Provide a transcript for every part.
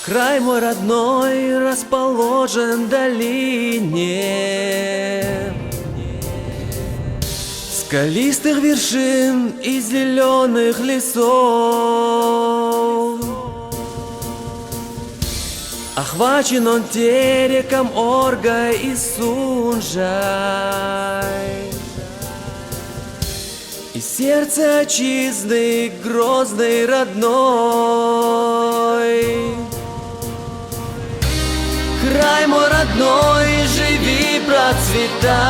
Край мой родной расположен в долине скалистых вершин и зеленых лесов. Охвачен он тереком Оргой и Сунжай, и сердце отчизны грозный родной. Край мой родной, живи, процветай,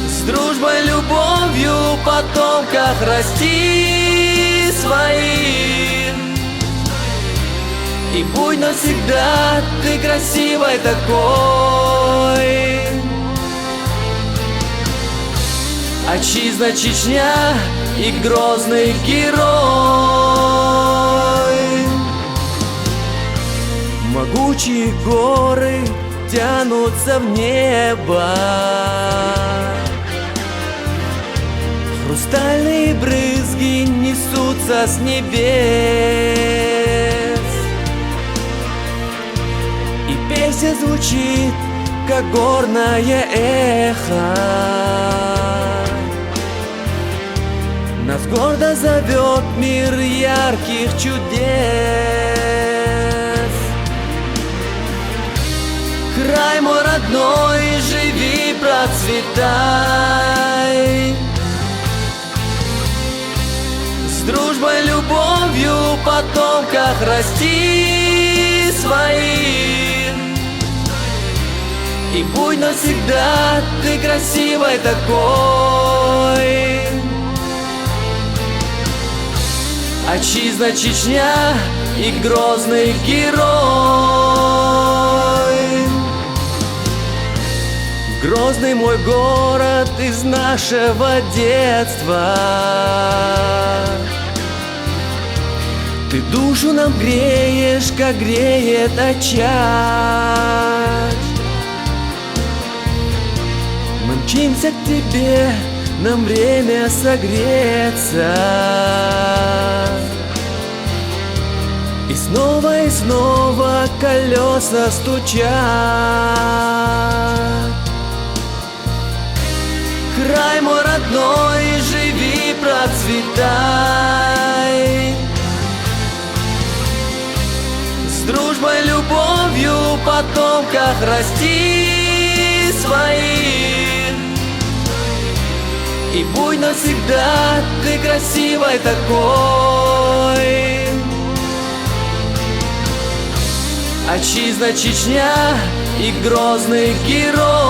с дружбой, любовью, потомках расти своих. И будь навсегда ты красивой такой. Отчизна Чечня и грозный герой. Могучие горы тянутся в небо, хрустальные брызги несутся с небес, и песня звучит, как горное эхо. Нас гордо зовет мир ярких чудес. Край мой родной, живи, процветай, с дружбой, любовью, потомках расти своих. И будь навсегда ты красивой такой. Отчизна Чечня и грозный герой. Грозный мой город из нашего детства. Ты душу нам греешь, как греет очаг. Мы мчимся к тебе, нам время согреться. И снова колеса стучат. Край мой родной, живи, процветай, с дружбой, любовью, потомках расти своих. И будь навсегда ты красивой такой. Отчизна Чечня и грозный герой.